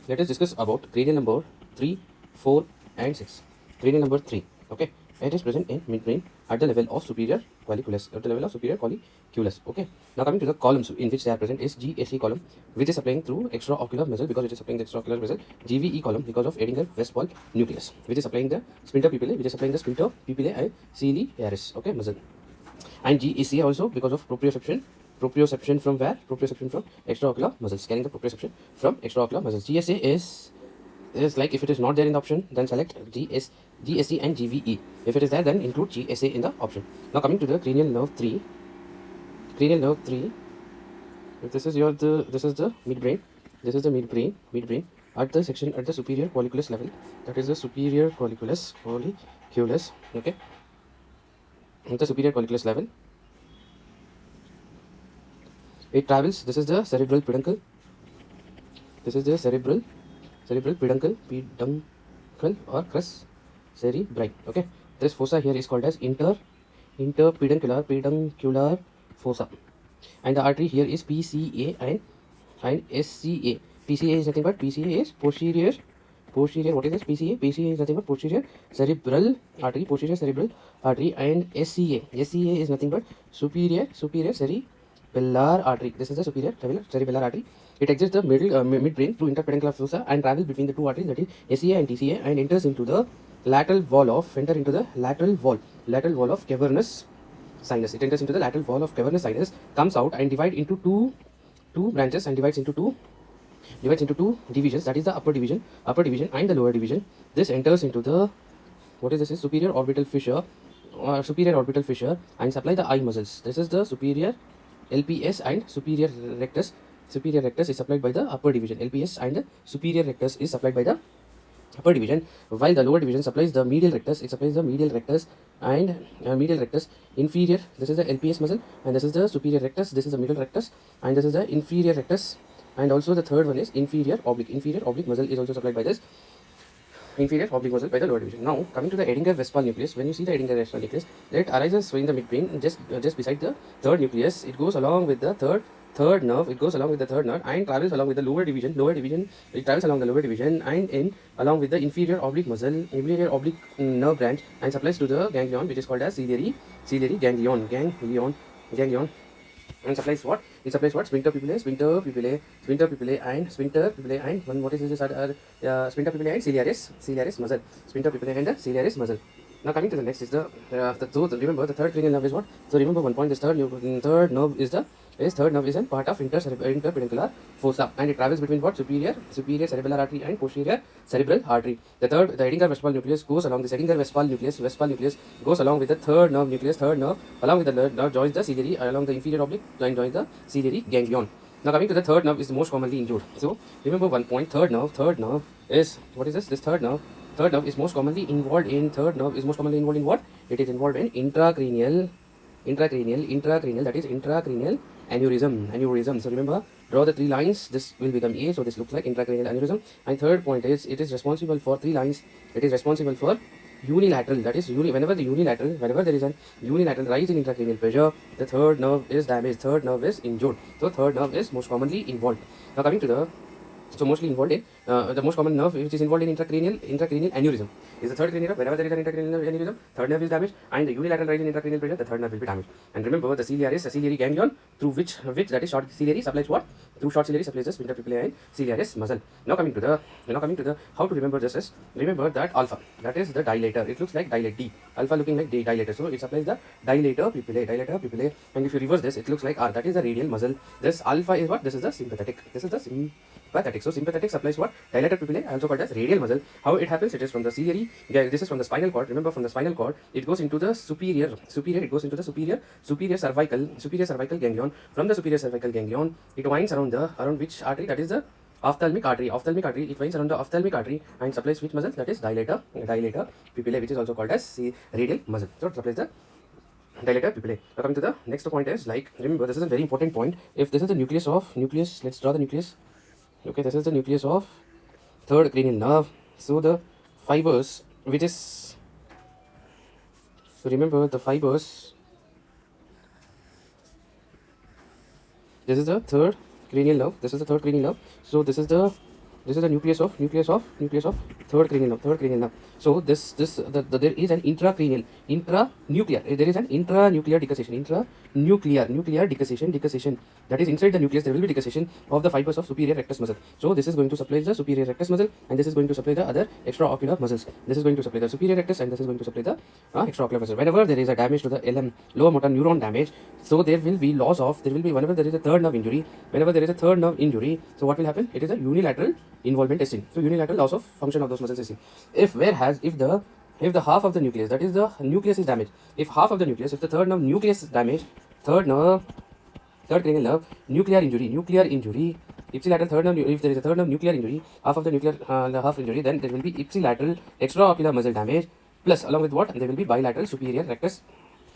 Let us discuss about cranial number 3, 4 and 6. Cranial number 3. Okay. It is present in midbrain at the level of superior colliculus. At the level of superior colliculus. Okay. Now coming to the columns in which they are present is GSE column, which is supplying through extraocular muscle because it is supplying the extraocular muscle. GVE column because of Edinger Westphal nucleus, which is supplying the sphincter pupillae, which is supplying the sphincter pupillae and ciliaris. Okay, muscle. And GEC also because of proprioception. Proprioception from where? Proprioception from extraocular muscles. Carrying the proprioception from extraocular muscles. GSA is like if it is not there in the option, then select GSE and GVE. If it is there, then include GSA in the option. Now coming to the cranial nerve 3. Cranial nerve 3. If this is this is the midbrain. This is the midbrain at the section at the superior colliculus level. That is the superior colliculus. Okay. At the superior colliculus level. It travels. This is the cerebral peduncle. This is the cerebral peduncle or crus cerebri. Okay. This fossa here is called as interpeduncular fossa, and the artery here is PCA and SCA. PCA is nothing but PCA is posterior. What is this? PCA is nothing but posterior cerebral artery. And SCA is nothing but superior cerebellar artery. This is the superior cerebellar artery. It exits the midbrain through interpeduncular fossa and travels between the two arteries, that is SCA and TCA, and enters into the lateral wall of cavernous sinus. It enters into the lateral wall of cavernous sinus, comes out and divides into two branches and divides into two divisions, that is the upper division and the lower division. This enters into the superior orbital fissure and supply the eye muscles. This is the superior LPS and superior rectus. Superior rectus is supplied by the upper division. LPS and the superior rectus is supplied by the upper division, while the lower division supplies the medial rectus. It supplies the medial rectus and medial rectus inferior. This is the LPS muscle, and this is the superior rectus. This is the middle rectus, and this is the inferior rectus. And also the third one is inferior oblique muscle is also supplied by this inferior oblique muscle by the lower division. Now coming to the Edinger Westphal nucleus. When you see the Edinger Westphal nucleus, it arises in the midbrain, just beside the third nucleus. It goes along with the third nerve. It goes along with the third nerve and travels along with the lower division. It travels along the lower division and along with the inferior oblique muscle, inferior oblique nerve branch, and supplies to the ganglion, which is called as ciliary ganglion, and supplies what? It supplies what? Sphincter pupillae, and one, what is this? Sphincter pupillae and ciliaris muscle. Sphincter pupillae and the ciliaris muscle. Now coming to the next is remember the third cranial nerve is what? So remember one point. This third nerve is a part of interpeduncular fossa, and it travels between what? Superior cerebellar artery and posterior cerebral artery. The Edinger Westphal nucleus goes along. This Edinger Westphal nucleus goes along with the third nerve along with the nerve joins the ciliary along the inferior oblique and joins the ciliary ganglion. Now coming to the third nerve is the most commonly injured. So remember one point. Third nerve is what is this? This third nerve is most commonly involved in what? It is involved in intracranial, that is intracranial aneurysm. So remember, draw the three lines. This will become A, so this looks like intracranial aneurysm. And third point is it is responsible for three lines. It is responsible for unilateral, that is whenever there is an unilateral rise in intracranial pressure, the third nerve is damaged, third nerve is injured. So third nerve is most commonly involved. Now coming to the mostly involved in the most common nerve which is involved in intracranial aneurysm is the third cranial nerve. Whenever there is an intracranial aneurysm, third nerve is damaged, and the unilateral rise in intracranial pressure, the third nerve will be damaged. And remember the ciliary ganglion, through which that is short ciliary supplies what? Through short ciliary supplies the sphincter pupillae and ciliaris muscle. Now coming to the how to remember this is, remember that alpha, that is the dilator. It looks like dilate D. Alpha looking like dilator, so it supplies the dilator pupillae. And if you reverse this, it looks like R. That is the radial muscle. This alpha is what? This is the sympathetic. So sympathetic supplies what? Dilator pupillae, also called as radial muscle. How it happens? It is from the ciliary. This is from the spinal cord. Remember, from the spinal cord, it goes into the superior. It goes into the superior cervical ganglion. From the superior cervical ganglion, it winds around which artery? That is the ophthalmic artery. It winds around the ophthalmic artery and supplies which muscle? That is dilator pupillae, which is also called as radial muscle. So it supplies the dilator pupillae. Now coming to the next point is, like, remember, this is a very important point. If this is the nucleus, let's draw the nucleus. Okay, this is the nucleus of third cranial nerve. So the fibers, which is, so remember the fibers, this is the third cranial nerve. So this is the This is the nucleus of third cranial nerve. So there is an intranuclear. There is an intranuclear decussation. That is, inside the nucleus there will be decussation of the fibers of superior rectus muscle. So this is going to supply the superior rectus muscle, and this is going to supply the other extraocular muscles. This is going to supply the superior rectus, and this is going to supply the extraocular muscle. Whenever there is a damage to the LM, lower motor neuron damage, so there will be loss of, whenever there is a third nerve injury, so what will happen? It is a unilateral involvement is seen. So unilateral loss of function of those muscles is seen. If the half of the nucleus, that is the nucleus, is damaged, if the third nerve nucleus is damaged, third cranial nerve nuclear injury, ipsilateral third nerve, if there is a third nerve nuclear injury, half of the nuclear half injury, then there will be ipsilateral extraocular muscle damage, plus along with what, there will be bilateral superior rectus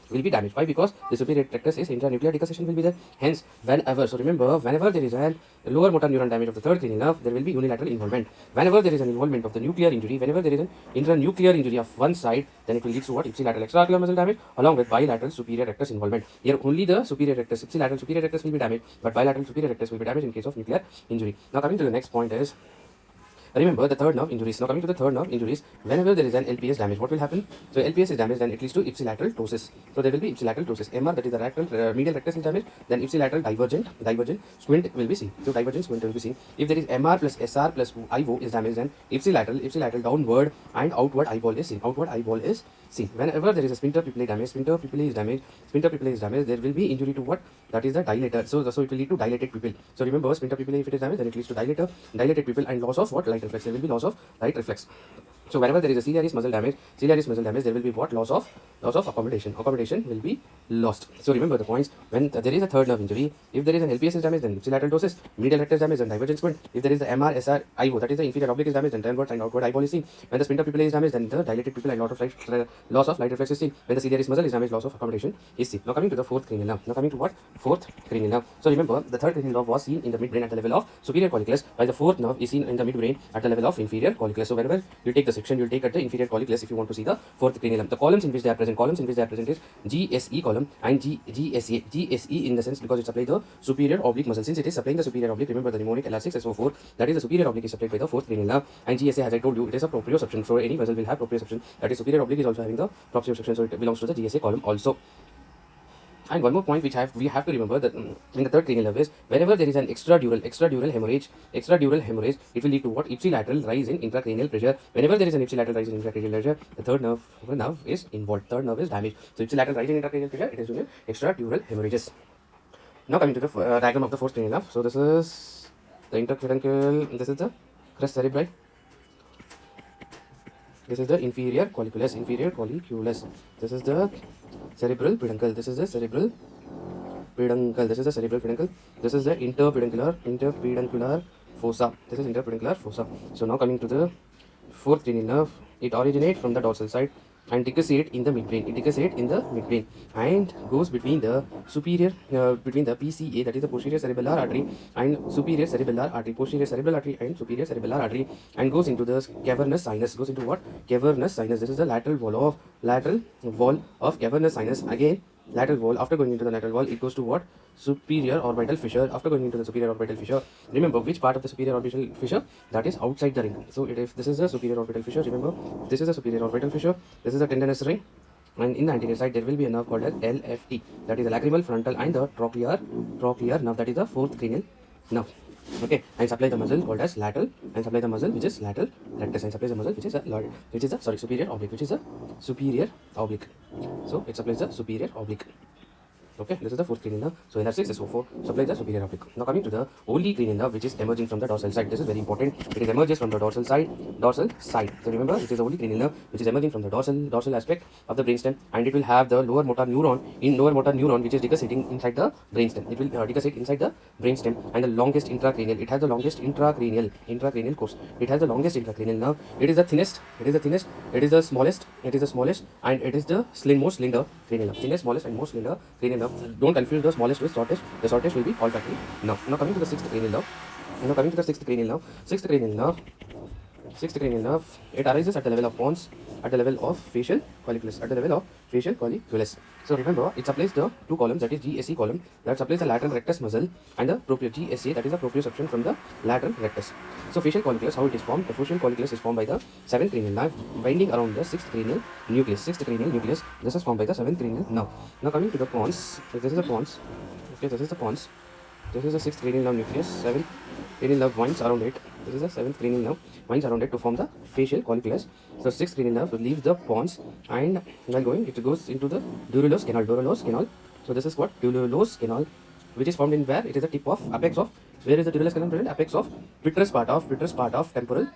will be damaged. Why? Because the superior rectus is intranuclear decussation will be there. Hence, whenever there is a lower motor neuron damage of the third cranial nerve, there will be unilateral involvement. Whenever there is an involvement of the nuclear injury, whenever there is an intranuclear injury of one side, then it will lead to what? Ipsilateral extraocular muscle damage along with bilateral superior rectus involvement. Here only the superior rectus, ipsilateral superior rectus will be damaged, but bilateral superior rectus will be damaged in case of nuclear injury. Now coming to the next point is, remember the third nerve injuries. Now coming to the third nerve injuries, whenever there is an LPS damage, what will happen? So LPS is damaged, then it leads to ipsilateral ptosis. So there will be ipsilateral ptosis. MR, that is the medial rectus is damaged, then ipsilateral divergent squint will be seen. So divergent squint will be seen. If there is MR plus SR plus IO is damaged, then ipsilateral downward and outward eyeball is seen. Whenever there is a sphincter pupillae damage, there will be injury to what? That is the dilator. So it will lead to dilated pupil. So remember, sphincter pupillae, if it is damaged, then it leads to dilated pupil and loss of what? Light reflex. There will be loss of light reflex. So whenever there is a ciliaris muscle damage, there will be what? Loss of accommodation. Accommodation will be lost. So remember the points. When there is a third nerve injury, if there is an LPS is damaged, then ipsilateral ptosis, medial rectus damage, and divergent squint. If there is the MR, SR, IO, that is the inferior oblique is damaged, then downward and outward eyeball is seen. When the sphincter pupillae is damaged, then the dilated pupil and loss of light reflex is seen. When the ciliaris muscle is damaged, loss of accommodation is seen. Now coming to the fourth cranial nerve. So remember, the third cranial nerve was seen in the midbrain at the level of superior colliculus, while the fourth nerve is seen in the midbrain at the level of inferior colliculus. So whenever you take the section, you will take at the inferior colliculus if you want to see the fourth cranial nerve. The columns in which they are present is GSE column and GSA. GSE in the sense because it supplies the superior oblique muscle. Since it is supplying the superior oblique, remember the mnemonic elastic SO4, that is the superior oblique is supplied by the fourth cranial nerve, and GSA, as I told you, it is a proprioception. So any vessel will have proprioception, that is superior oblique is also having the proprioception, so it belongs to the GSA column also. And one more point which we have to remember that in the third cranial nerve is, whenever there is an extradural hemorrhage, it will lead to what? Ipsilateral rise in intracranial pressure. Whenever there is an ipsilateral rise in intracranial pressure, the third nerve is involved. Third nerve is damaged. So ipsilateral rise in intracranial pressure, it is due to extradural hemorrhages. Now coming to the diagram of the fourth cranial nerve. So this is the interpeduncle. This is the crest cerebri. This is the inferior colliculus. This is the cerebral peduncle. This is the cerebral peduncle. This is the interpeduncular fossa. So now coming to the fourth cranial nerve, it originates from the dorsal side and decussate in the midbrain, and goes between the superior between the PCA, that is the posterior cerebellar artery, and superior cerebellar artery, and goes into the cavernous sinus. Goes into what? Cavernous sinus. This is the lateral wall of cavernous sinus. Again, lateral wall. After going into the lateral wall, it goes to what? Superior orbital fissure. After going into the superior orbital fissure, remember which part of the superior orbital fissure? That is outside the ring. So if this is the superior orbital fissure, remember this is the superior orbital fissure, this is the tendinous ring, and in the anterior side there will be a nerve called as LFT, that is the lacrimal frontal and the trochlear nerve, that is the fourth cranial nerve. Okay, and supply the muscle called as lateral, and supply the muscle which is lateral rectus, and supplies the muscle which is the superior oblique, so it supplies the superior oblique. Okay, this is the fourth cranial nerve. So LR6 SO4 supplies the superior oblique. Now coming to the only cranial nerve which is emerging from the dorsal side. This is very important. It emerges from the dorsal side. So remember, it is the only cranial nerve which is emerging from the dorsal aspect of the brainstem, and it will have the lower motor neuron which is decussating inside the brainstem. It will decussate inside the brainstem, and the longest intracranial. It has the longest intracranial course. It has the longest intracranial nerve. It is the thinnest. It is the smallest. And it is the most slender cranial nerve. Thinnest, smallest, and most slender cranial nerve. Don't confuse the smallest with shortest. The shortest will be olfactory. Now coming to the sixth cranial nerve. Sixth cranial nerve Sixth cranial nerve, it arises at the level of pons, at the level of facial colliculus, at the level of facial colliculus. So remember, it supplies the two columns, that is GSE column, that supplies the lateral rectus muscle, and the GSA, that is the proprioception from the lateral rectus. So facial colliculus, how it is formed? The facial colliculus is formed by the seventh cranial nerve winding around the sixth cranial nucleus. Sixth cranial nucleus, this is formed by the seventh cranial nerve. Now coming to the pons, this is the pons. Okay, this is the pons. This is the sixth cranial nerve nucleus. Seventh cranial nerve winds around it. This is the seventh cranial nerve winds around it to form the facial colliculus. So sixth cranial nerve leaves the pons, and while going, it goes into the duralos canal. Duralos canal. So this is what duralos canal, which is formed in where? It is the tip of apex of, where is the duralos canal present? Apex of petrous part of temporal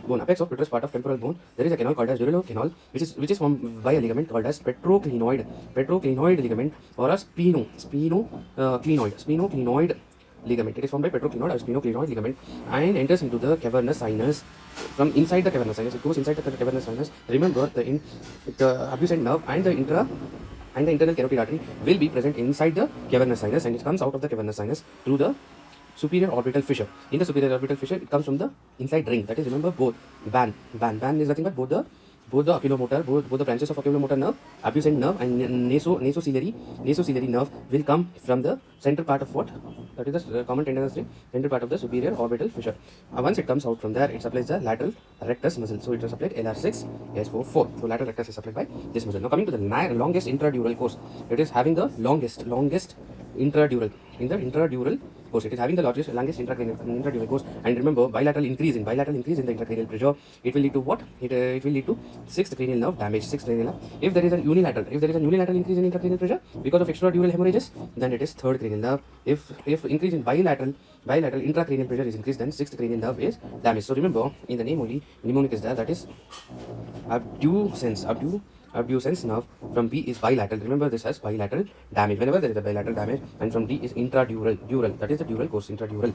bone. Apex of petrous part of temporal bone. There is a canal called as dural canal, which is formed by a ligament called as petroclinoid ligament, or a spheno-clinoid ligament. It is formed by petroclinoid or spheno-clinoid ligament, and enters into the cavernous sinus. From inside the cavernous sinus, it goes inside the cavernous sinus. Remember, the abducent nerve and the internal carotid artery will be present inside the cavernous sinus, and it comes out of the cavernous sinus through the superior orbital fissure. In the superior orbital fissure, it comes from the inside ring. That is, remember, both band is nothing but both the oculomotor, both the branches of oculomotor nerve, abducent nerve, and nasociliary nerve will come from the central part of what? That is the common tendinous ring, central part of the superior orbital fissure. Once it comes out from there, it supplies the lateral rectus muscle. So it is supplied LR6, S44. So lateral rectus is supplied by this muscle. Now coming to the longest intradural course, it is having the longest intradural. In the intradural course, it is having the longest intradural course. And remember, bilateral increase in the intracranial pressure, it will lead to what? It will lead to sixth cranial nerve damage. Sixth cranial nerve. If there is a unilateral increase in intracranial pressure because of extradural hemorrhages, then it is third cranial nerve. If increase in bilateral intracranial pressure is increased, then sixth cranial nerve is damaged. So remember, in the name only, mnemonic is there, that is abducens nerve. From B is bilateral. Remember, this has bilateral damage. Whenever there is a bilateral damage, and from D is intradural. That is the dural course, intradural.